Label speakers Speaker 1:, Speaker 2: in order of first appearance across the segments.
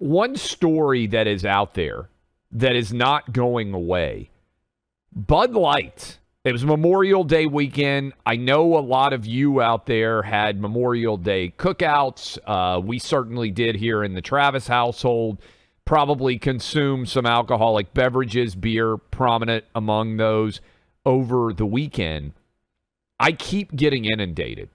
Speaker 1: one story that is out there that is not going away. Bud Light. It was Memorial Day weekend. I know a lot of you out there had Memorial Day cookouts. We certainly did here in the Travis household. Probably consumed some alcoholic beverages, beer prominent among those over the weekend. I keep getting inundated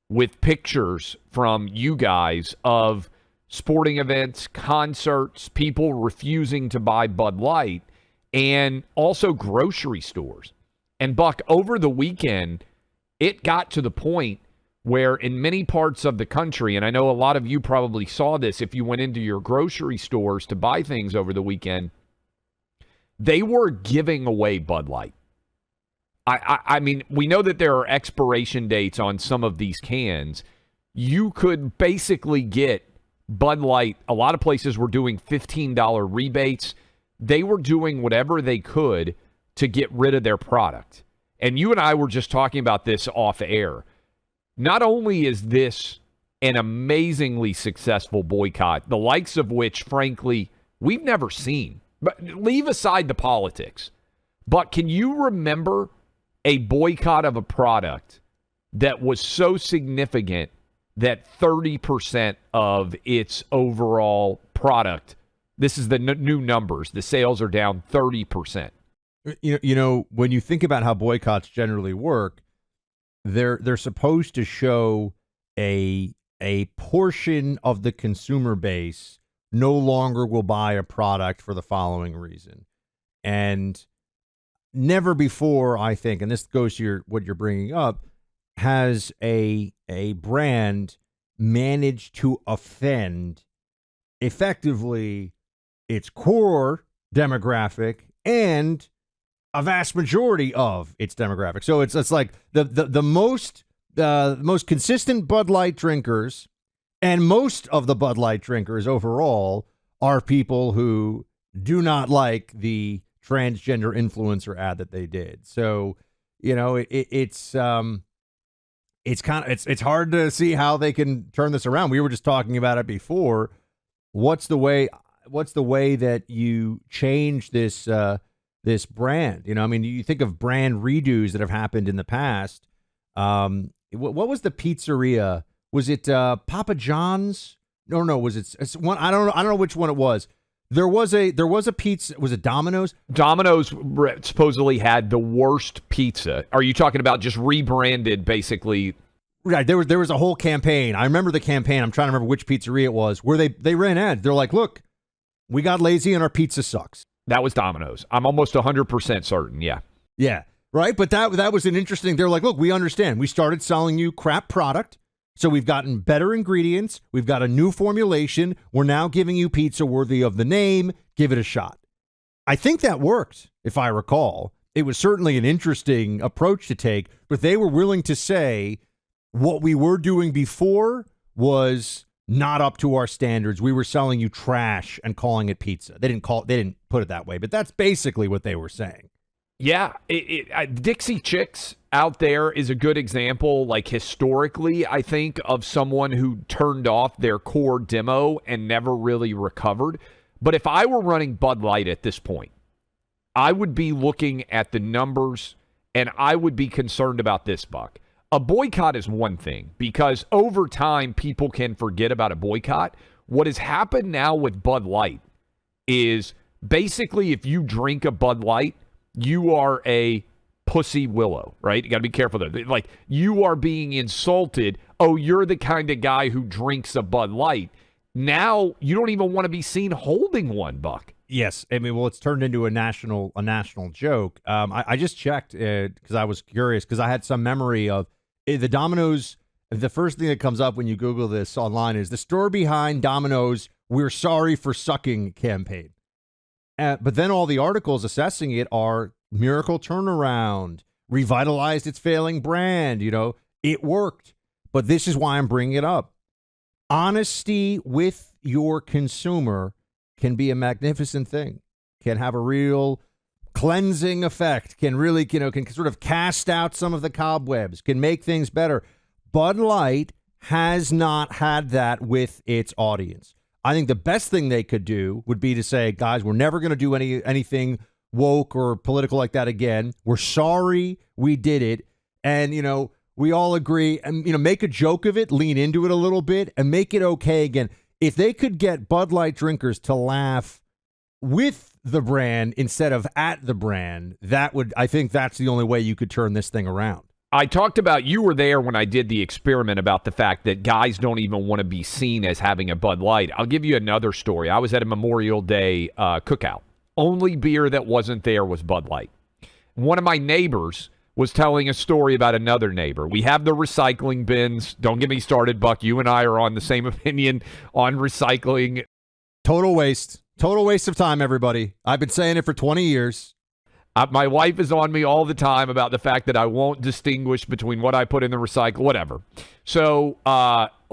Speaker 1: with pictures from you guys of sporting events, concerts, people refusing to buy Bud Light, and also grocery stores. And Buck, over the weekend, it got to the point where in many parts of the country, and I know a lot of you probably saw this if you went into your grocery stores to buy things over the weekend, they were giving away Bud Light. I mean, we know that there are expiration dates on some of these cans. You could basically get Bud Light. A lot of places were doing $15 rebates. They were doing whatever they could to get rid of their product. And you and I were just talking about this off air. Not only is this an amazingly successful boycott, the likes of which, frankly, we've never seen. But leave aside the politics. But can you remember a boycott of a product that was so significant that 30% of its overall product, this is the new numbers, the sales are down 30%?
Speaker 2: You know, when you think about how boycotts generally work, they're supposed to show a portion of the consumer base no longer will buy a product for the following reason. And never before, I think, and this goes to what you're bringing up, has a brand managed to offend effectively its core demographic and a vast majority of its demographic. So it's like the most consistent Bud Light drinkers and most of the Bud Light drinkers overall are people who do not like the transgender influencer ad that they did. So, you know, it's hard to see how they can turn this around. We were just talking about it before. What's the way that you change this brand? You know, I mean, you think of brand redos that have happened in the past. What was the pizzeria? Was it Papa John's? No. Was it one? I don't know which one it was. There was a pizza. Was it Domino's?
Speaker 1: Domino's supposedly had the worst pizza. Are you talking about just rebranded, basically?
Speaker 2: Right. There was a whole campaign. I remember the campaign. I'm trying to remember which pizzeria it was where they ran ads. They're like, look, we got lazy and our pizza sucks.
Speaker 1: That was Domino's. I'm almost 100% certain. Yeah.
Speaker 2: Yeah. Right. But that was an interesting. They're like, look, we understand. We started selling you crap product. So we've gotten better ingredients. We've got a new formulation. We're now giving you pizza worthy of the name. Give it a shot. I think that worked, if I recall. It was certainly an interesting approach to take, but they were willing to say what we were doing before was not up to our standards. We were selling you trash and calling it pizza. They didn't put it that way, but that's basically what they were saying.
Speaker 1: Yeah, Dixie Chicks out there is a good example, like historically, I think, of someone who turned off their core demo and never really recovered. But if I were running Bud Light at this point, I would be looking at the numbers and I would be concerned about this, Buck. A boycott is one thing because over time, people can forget about a boycott. What has happened now with Bud Light is basically if you drink a Bud Light, you are a pussy willow, right? You got to be careful there. Like, you are being insulted. Oh, you're the kind of guy who drinks a Bud Light. Now, you don't even want to be seen holding one, Buck.
Speaker 2: Yes. I mean, well, it's turned into a national joke. I just checked because I was curious because I had some memory of the Domino's. The first thing that comes up when you Google this online is the store behind Domino's "We're Sorry for Sucking" campaign. But then all the articles assessing it are miracle turnaround, revitalized its failing brand. You know, it worked. But this is why I'm bringing it up. Honesty with your consumer can be a magnificent thing, can have a real cleansing effect, can really, can sort of cast out some of the cobwebs, can make things better. Bud Light has not had that with its audience. I think the best thing they could do would be to say, guys, we're never going to do anything woke or political like that again. We're sorry we did it. And, we all agree and, make a joke of it, lean into it a little bit and make it okay again. If they could get Bud Light drinkers to laugh with the brand instead of at the brand, I think that's the only way you could turn this thing around.
Speaker 1: I talked about, you were there when I did the experiment about the fact that guys don't even want to be seen as having a Bud Light. I'll give you another story. I was at a Memorial Day cookout. Only beer that wasn't there was Bud Light. One of my neighbors was telling a story about another neighbor. We have the recycling bins. Don't get me started, Buck. You and I are on the same opinion on recycling.
Speaker 2: Total waste. Total waste of time, everybody. I've been saying it for 20 years.
Speaker 1: My wife is on me all the time about the fact that I won't distinguish between what I put in the recycle, whatever. So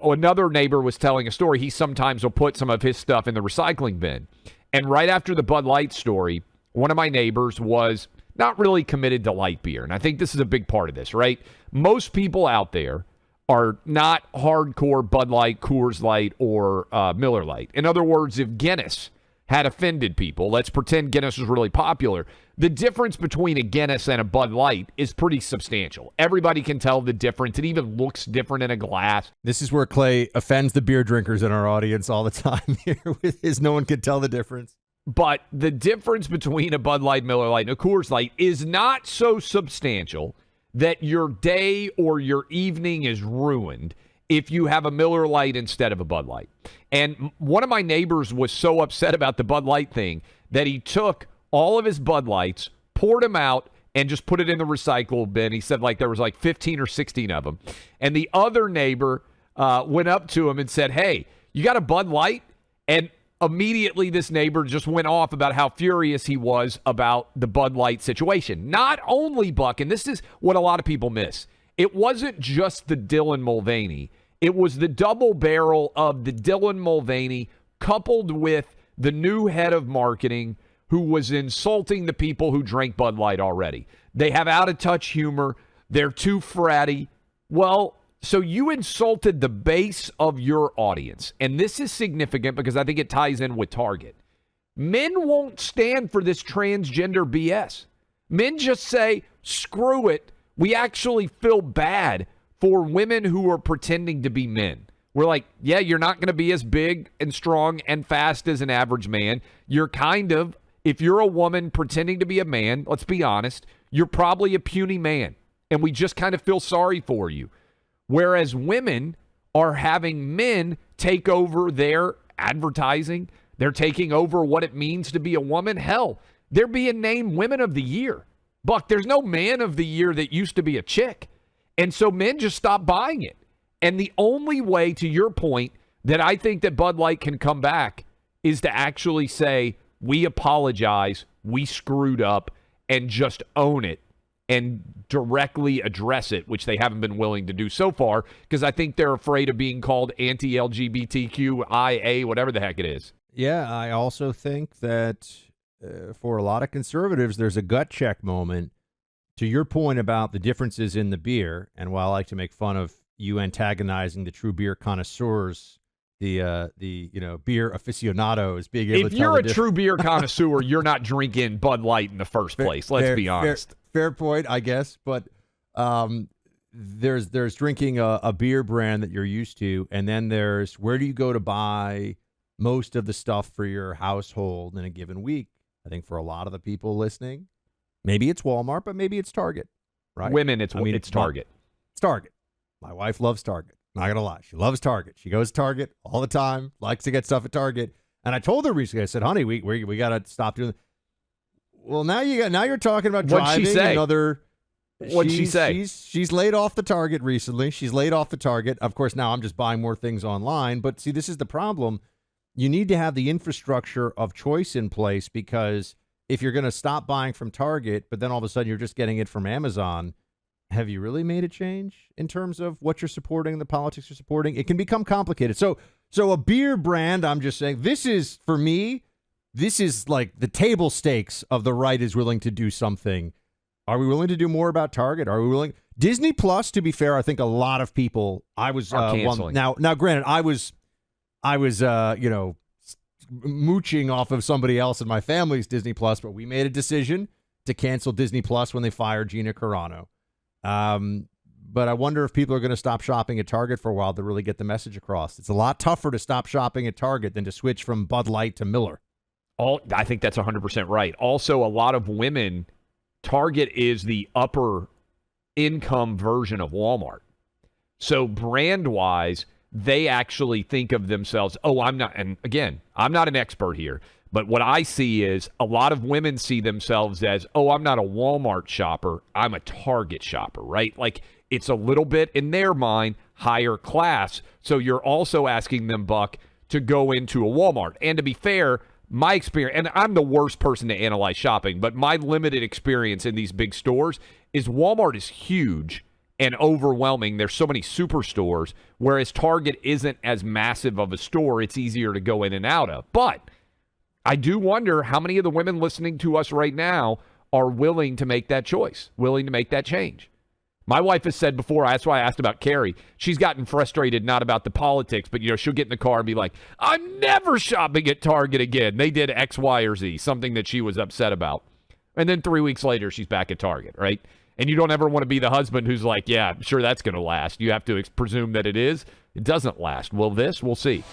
Speaker 1: another neighbor was telling a story. He sometimes will put some of his stuff in the recycling bin. And right after the Bud Light story, one of my neighbors was not really committed to light beer. And I think this is a big part of this, right? Most people out there are not hardcore Bud Light, Coors Light, or Miller Lite. In other words, if Guinness had offended people, let's pretend Guinness was really popular, the difference between a Guinness and a Bud Light is pretty substantial. Everybody can tell the difference. It even looks different in a glass.
Speaker 2: This is where Clay offends the beer drinkers in our audience all the time here with his no one can tell the difference.
Speaker 1: But the difference between a Bud Light, Miller Lite, and a Coors Light is not so substantial that your day or your evening is ruined if you have a Miller Lite instead of a Bud Light. And one of my neighbors was so upset about the Bud Light thing that he took all of his Bud Lights, poured them out, and just put it in the recycle bin. He said there was 15 or 16 of them. And the other neighbor went up to him and said, "Hey, you got a Bud Light?" And immediately this neighbor just went off about how furious he was about the Bud Light situation. Not only, Buck, and this is what a lot of people miss, it wasn't just the Dylan Mulvaney. It was the double barrel of the Dylan Mulvaney coupled with the new head of marketing who was insulting the people who drank Bud Light already. They have out-of-touch humor. They're too fratty. Well, so you insulted the base of your audience. And this is significant because I think it ties in with Target. Men won't stand for this transgender BS. Men just say, screw it. We actually feel bad for women who are pretending to be men. We're like, yeah, you're not going to be as big and strong and fast as an average man. You're kind of, if you're a woman pretending to be a man, let's be honest, you're probably a puny man. And we just kind of feel sorry for you. Whereas women are having men take over their advertising. They're taking over what it means to be a woman. Hell, they're being named Women of the Year. Buck, there's no Man of the Year that used to be a chick. And so men just stop buying it. And the only way, to your point, that I think that Bud Light can come back is to actually say, we apologize, we screwed up, and just own it and directly address it, which they haven't been willing to do so far because I think they're afraid of being called anti-LGBTQIA, whatever the heck it is.
Speaker 2: Yeah, I also think that for a lot of conservatives, there's a gut check moment. To your point about the differences in the beer, and while I like to make fun of you antagonizing the true beer connoisseurs, the beer aficionados being able to tell.
Speaker 1: If you're a true beer connoisseur, you're not drinking Bud Light in the first place. Let's be honest.
Speaker 2: Fair point, I guess. But there's drinking a beer brand that you're used to, and then there's where do you go to buy most of the stuff for your household in a given week? I think for a lot of the people listening, maybe it's Walmart, but maybe it's Target. Right?
Speaker 1: Women, it's Target.
Speaker 2: It's Target. My wife loves Target. Not going to lie. She loves Target. She goes to Target all the time, likes to get stuff at Target. And I told her recently, I said, honey, we got to stop doing that. Well, now you're talking about driving.
Speaker 1: What'd she say?
Speaker 2: What'd she say? She's laid off the Target recently. She's laid off the Target. Of course, now I'm just buying more things online. But see, this is the problem. You need to have the infrastructure of choice in place because if you're going to stop buying from Target, but then all of a sudden you're just getting it from Amazon, have you really made a change in terms of what you're supporting, the politics you're supporting? It can become complicated. So a beer brand, I'm just saying, this is, for me, this is like the table stakes of the right is willing to do something. Are we willing to do more about Target? Are we willing? Disney Plus, to be fair, I think a lot of people, I was
Speaker 1: canceling.
Speaker 2: Now, granted, I I was, mooching off of somebody else in my family's Disney Plus, but we made a decision to cancel Disney Plus when they fired Gina Carano. But I wonder if people are going to stop shopping at Target for a while to really get the message across. It's a lot tougher to stop shopping at Target than to switch from Bud Light to Miller.
Speaker 1: I think that's 100% right. Also, a lot of women, Target is the upper income version of Walmart. So brand-wise, they actually think of themselves, I'm not, and again, I'm not an expert here, but what I see is a lot of women see themselves as, I'm not a Walmart shopper, I'm a Target shopper, right? Like, it's a little bit, in their mind, higher class. So you're also asking them, Buck, to go into a Walmart. And to be fair, my experience, and I'm the worst person to analyze shopping, but my limited experience in these big stores is Walmart is huge and overwhelming. There's so many superstores, whereas Target isn't as massive of a store. It's easier to go in and out of. But I do wonder how many of the women listening to us right now are willing to make that choice, willing to make that change. My wife has said before, that's why I asked about Carrie, she's gotten frustrated not about the politics, but she'll get in the car and be like, I'm never shopping at Target again. They did X, Y, or Z, something that she was upset about. And then 3 weeks later, she's back at Target, right? And you don't ever want to be the husband who's like, yeah, I'm sure that's going to last. You have to presume that it is. It doesn't last. Will this? We'll see.